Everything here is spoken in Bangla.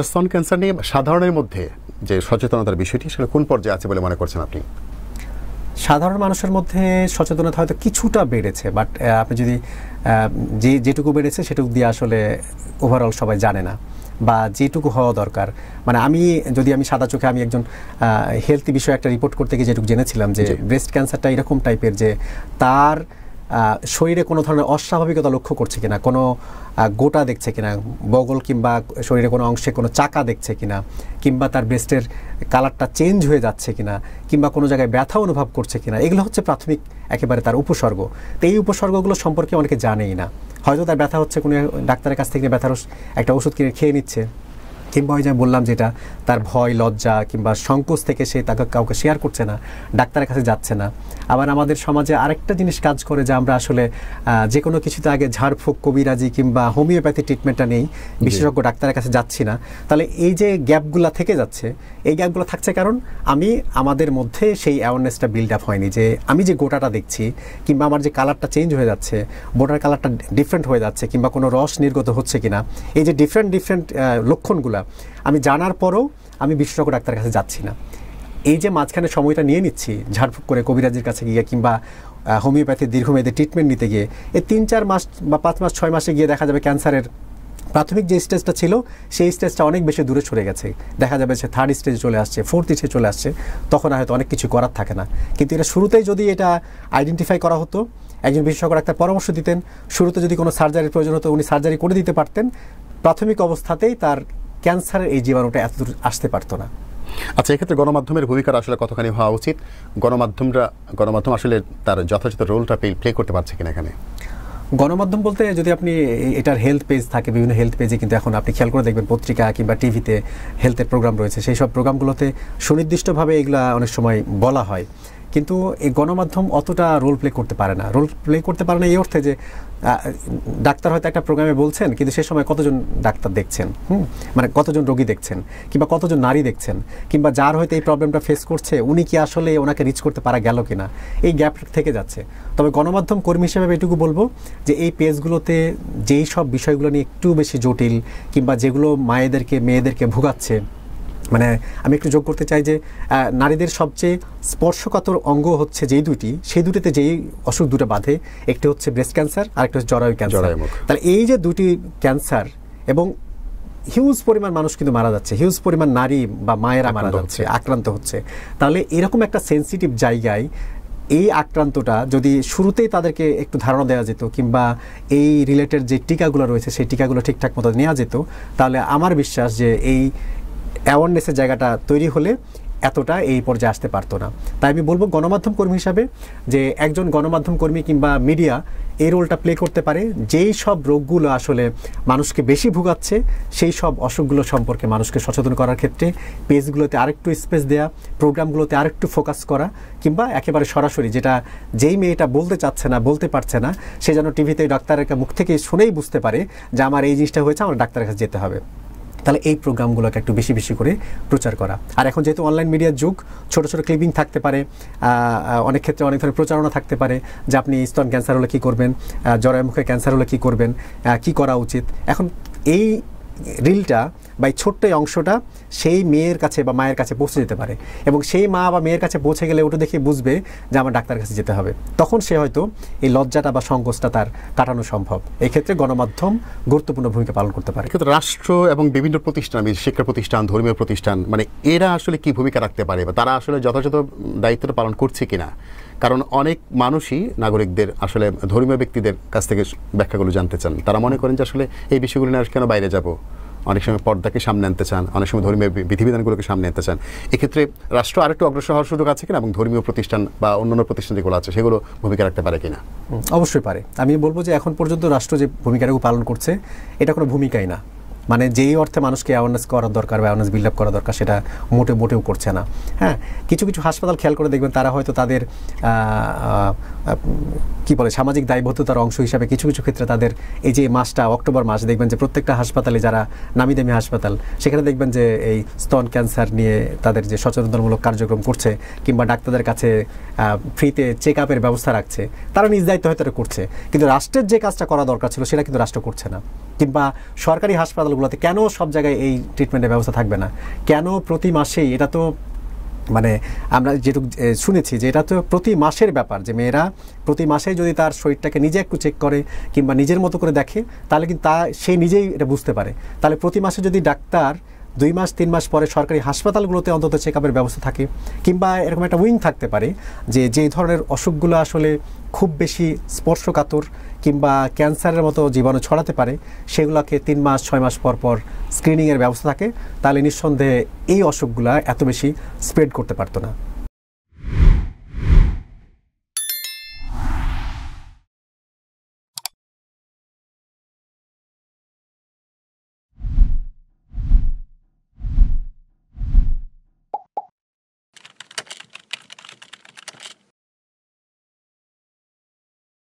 স্তন ক্যান্সার নিয়ে সাধারণের মধ্যে যে সচেতনতার বিষয়টি সেটা কোন পর্যায়ে আছে বলে মনে করছেন আপনি? সাধারণ মানুষের মধ্যে সচেতনতা হয়তো কিছুটা বেড়েছে, বাট আপনি যদি যেটুকু বেড়েছে সেটুকু দিয়ে আসলে ওভারঅল সবাই জানে না, বা যেটুকু হওয়া দরকার। মানে আমি সাদা চোখে আমি একজন হেলথ বিষয়ে একটা রিপোর্ট করতে গিয়ে যেটুকু জেনেছিলাম যে ব্রেস্ট ক্যান্সারটা এরকম টাইপের যে তার শরীরে কোনো ধরনের অস্বাভাবিকতা লক্ষ্য করছে কিনা, কোনো গোটা দেখছে কিনা, বগল কিংবা শরীরে কোনো অংশে কোনো চাকা দেখছে কিনা, কিংবা তার ব্রেস্টের কালারটা চেঞ্জ হয়ে যাচ্ছে কিনা, কিংবা কোনো জায়গায় ব্যথা অনুভব করছে কিনা, এগুলো হচ্ছে প্রাথমিক একেবারে তার উপসর্গ। তো এই উপসর্গগুলো সম্পর্কে অনেকে জানেই না। হয়তো তার ব্যথা হচ্ছে, কোনো ডাক্তারের কাছ থেকে ব্যথার একটা ওষুধ কিনে খেয়ে নিচ্ছে, কিংবা ওই যে বললাম যেটা তার ভয়, লজ্জা কিংবা সংকোচ থেকে সে তাকে কাউকে শেয়ার করছে না, ডাক্তারের কাছে যাচ্ছে না। আবার আমাদের সমাজে আরেকটা জিনিস কাজ করে যে আমরা আসলে যে কোনো কিছুতে আগে ঝাড়ফুঁক, কবিরাজি কিংবা হোমিওপ্যাথি ট্রিটমেন্টটা নেই, বিশেষজ্ঞ ডাক্তারের কাছে যাচ্ছি না। তাহলে এই যে গ্যাপগুলো থেকে যাচ্ছে, এই গ্যাপগুলো থাকছে কারণ আমাদের মধ্যে সেই অ্যাওয়ারনেসটা বিল্ড আপ হয়নি যে আমি যে গোটাটা দেখছি, কিংবা আমার যে কালারটা চেঞ্জ হয়ে যাচ্ছে, বোটার কালারটা ডিফারেন্ট হয়ে যাচ্ছে, কিংবা কোনো রস নির্গত হচ্ছে কিনা, এই যে ডিফারেন্ট লক্ষণগুলো আমি জানার পরও আমি বিশেষজ্ঞ ডাক্তারের কাছে যাচ্ছি না। এই যে মাঝখানে সময়টা নিয়ে নিচ্ছি ঝাড়ফুঁক করে কবিরাজির কাছে গিয়ে কিংবা হোমিওপ্যাথির দীর্ঘমেয়াদী ট্রিটমেন্ট নিতে গিয়ে, এই 3-4 মাস বা 5 মাস 6 মাসে গিয়ে দেখা যাবে ক্যান্সারের প্রাথমিক যে স্টেজটা ছিল সেই স্টেজটা অনেক বেশি দূরে সরে গেছে। দেখা যাবে সে 3rd স্টেজে চলে আসছে, 4th স্টেজে চলে আসছে, তখন হয়তো অনেক কিছু করার থাকে না। কিন্তু এটা শুরুতেই যদি এটা আইডেন্টিফাই করা হতো, একজন বিশেষজ্ঞ ডাক্তার পরামর্শ দিতেন, শুরুতে যদি কোনো সার্জারির প্রয়োজন হতো উনি সার্জারি করে দিতে পারতেন, প্রাথমিক অবস্থাতেই তার ক্যান্সারের এই জীবাণুটা এতদূর আসতে পারতো না। আচ্ছা, এক্ষেত্রে গণমাধ্যমের ভূমিকা আসলে কতখানি হওয়া উচিত? গণমাধ্যম আসলে তার যথাযথ রোলটা প্লে করতে পারছে কিনা এখানে? গণমাধ্যম বলতে যদি আপনি এটার হেলথ পেজ থাকে, বিভিন্ন হেলথ পেজে কিন্তু এখন আপনি খেয়াল করে দেখবেন পত্রিকা কিংবা টিভিতে হেলথের প্রোগ্রাম রয়েছে, সেই সব প্রোগ্রামগুলোতে সুনির্দিষ্টভাবে এগুলা অনেক সময় বলা হয়। কিন্তু এই গণমাধ্যম অতটা রোল প্লে করতে পারে না। রোল প্লে করতে পারে না এই অর্থে যে ডাক্তার হয়তো একটা প্রোগ্রামে বলছেন, কিন্তু সে সময় কতজন ডাক্তার দেখছেন, মানে কতজন রোগী দেখছেন, কিংবা কতজন নারী দেখছেন, কিংবা যার হয়তো এই প্রবলেমটা ফেস করছে উনি কি আসলে ওনাকে রিচ করতে পারা গেল কিনা, এই গ্যাপ থেকে যাচ্ছে। তবে গণমাধ্যম কর্মী হিসেবে এটুকু বলবো যে এই পেজগুলোতে যেই সব বিষয়গুলো নিয়ে একটু বেশি জটিল, কিংবা যেগুলো মেয়েদেরকে ভোগাচ্ছে, মানে আমি একটু যোগ করতে চাই যে নারীদের সবচেয়ে স্পর্শকাতর অঙ্গ হচ্ছে যেই দুটি, সেই দুটিতে যেই অসুখ দুটো বাঁধে, একটি হচ্ছে ব্রেস্ট ক্যান্সার আর একটা হচ্ছে জরায়ু ক্যান্সার। তাহলে এই যে দুটি ক্যান্সার, এবং হিউজ পরিমাণ মানুষ কিন্তু মারা যাচ্ছে, হিউজ পরিমাণ নারী বা মায়েরা মারা যাচ্ছে, আক্রান্ত হচ্ছে। তাহলে এরকম একটা সেন্সিটিভ জায়গায় এই আক্রান্তটা যদি শুরুতেই তাদেরকে একটু ধারণা দেওয়া যেত, কিংবা এই রিলেটেড যে টিকাগুলো রয়েছে সেই টিকাগুলো ঠিকঠাক মতো নেওয়া যেত, তাহলে আমার বিশ্বাস যে এই অ্যাওয়ারনেসের জায়গাটা তৈরি হলে এতটা এই পর্যায়ে আসতে পারতো না। তাই আমি বলবো গণমাধ্যম কর্মী হিসাবে যে একজন গণমাধ্যম কর্মী কিংবা মিডিয়া এই রোলটা প্লে করতে পারে, যেই সব রোগগুলো আসলে মানুষকে বেশি ভোগাচ্ছে সেই সব অসুখগুলো সম্পর্কে মানুষকে সচেতন করার ক্ষেত্রে পেজগুলোতে আরেকটু স্পেস দেয়া, প্রোগ্রামগুলোতে আরেকটু ফোকাস করা, কিংবা একেবারে সরাসরি যেটা যেই মেয়েটা বলতে চাচ্ছে না, বলতে পারছে না, সে যেন টিভিতে ডাক্তারের মুখ থেকে শুনেই বুঝতে পারে যে আমার এই জিনিসটা হয়েছে, আমার ডাক্তারের কাছে যেতে হবে। তাহলে এই প্রোগ্রামগুলোকে একটু বেশি বেশি করে প্রচার করা। আর এখন যেহেতু অনলাইন মিডিয়ার যুগ, ছোট ছোট ক্লিপিং থাকতে পারে, অনেক ক্ষেত্রে অনেক ধরনের প্রচারণা থাকতে পারে যে আপনি স্তন ক্যান্সার হলে কী করবেন, জরায়ুমুখের ক্যান্সার হলে কী করবেন, কী করা উচিত। এখন এই রিলটা বা এই ছোট্ট অংশটা সেই মেয়ের কাছে বা মায়ের কাছে পৌঁছে যেতে পারে, এবং সেই মা বা মেয়ের কাছে পৌঁছে গেলে ওটা দেখে বুঝবে যে আমার ডাক্তারের কাছে যেতে হবে। তখন সে হয়তো এই লজ্জাটা বা সংকোচটা তার কাটানো সম্ভব। এই ক্ষেত্রে গণমাধ্যম গুরুত্বপূর্ণ ভূমিকা পালন করতে পারে। কিন্তু রাষ্ট্র এবং বিভিন্ন প্রতিষ্ঠান, শিক্ষা প্রতিষ্ঠান, ধর্মীয় প্রতিষ্ঠান, মানে এরা আসলে কি ভূমিকা রাখতে পারে, বা তারা আসলে যথাযথ দায়িত্বটা পালন করছে কিনা? কারণ অনেক মানুষই নাগরিকদের আসলে ধর্মীয় ব্যক্তিদের কাছ থেকে ব্যাখ্যাগুলো জানতে চান। তারা মনে করেন যে আসলে এই বিষয়গুলো নিয়ে কেন বাইরে যাব, অনেক সময় পর্দাকে সামনে আনতে চান, অনেক সময় ধর্মীয় বিধিবিধানগুলোকে সামনে আনতে চান। এক্ষেত্রে রাষ্ট্র আরেকটু অগ্রসর হওয়ার সুযোগ আছে কিনা, এবং ধর্মীয় প্রতিষ্ঠান বা অন্যান্য প্রতিষ্ঠান যেগুলো আছে সেগুলো ভূমিকা রাখতে পারে কিনা? অবশ্যই পারে। আমি বলবো যে এখন পর্যন্ত রাষ্ট্র যে ভূমিকাটুকু পালন করছে এটা কোনো ভূমিকাই না। মানে যেই অর্থে মানুষকে অ্যাওয়ারনেস করার দরকার বা অ্যাওয়ারনেস বিল্ড আপ করা দরকার সেটা মোটেও করছে না। হ্যাঁ, কিছু কিছু হাসপাতাল খেয়াল করে দেখবেন তারা হয়তো তাদের সামাজিক দায়বদ্ধতার অংশ হিসাবে কিছু কিছু ক্ষেত্রে তাদের এই যে মাসটা অক্টোবর মাস, দেখবেন যে প্রত্যেকটা হাসপাতালে যারা নামি দামি হাসপাতাল সেখানে দেখবেন যে এই স্তন ক্যান্সার নিয়ে তাদের যে সচেতনতামূলক কার্যক্রম করছে, কিংবা ডাক্তারদের কাছে ফ্রিতে চেক আপের ব্যবস্থা রাখছে, তারা নিজ দায়িত্ব হয়তো করছে। কিন্তু রাষ্ট্রের যে কাজটা করা দরকার ছিল সেটা কিন্তু রাষ্ট্র করছে না। কিংবা সরকারি হাসপাতালগুলোতে কেন সব জায়গায় এই ট্রিটমেন্টের ব্যবস্থা থাকবে না? কেন প্রতি মাসেই, এটা তো মানে আমরা যেটুকু শুনেছি যে এটা তো প্রতি মাসের ব্যাপার, যে মেয়েরা প্রতি মাসে যদি তার শরীরটাকে নিজে একটু চেক করে কিংবা নিজের মতো করে দেখে, তাহলে কিন্তু সে নিজেই এটা বুঝতে পারে। তাহলে প্রতি মাসে যদি ডাক্তার 2 মাস 3 মাস পরে সরকারি হাসপাতালগুলোতে অন্তত চেক আপের ব্যবস্থা থাকে, কিংবা এরকম একটা উইং থাকতে পারে যে ধরনের অসুখগুলো আসলে খুব বেশি স্পর্শকাতর কিংবা ক্যান্সারের মতো জীবাণু ছড়াতে পারে, সেগুলোকে 3 মাস 6 মাস পর পর স্ক্রিনিংয়ের ব্যবস্থা থাকে, তাহলে নিঃসন্দেহে এই অসুখগুলো এত বেশি স্প্রেড করতে পারতো না।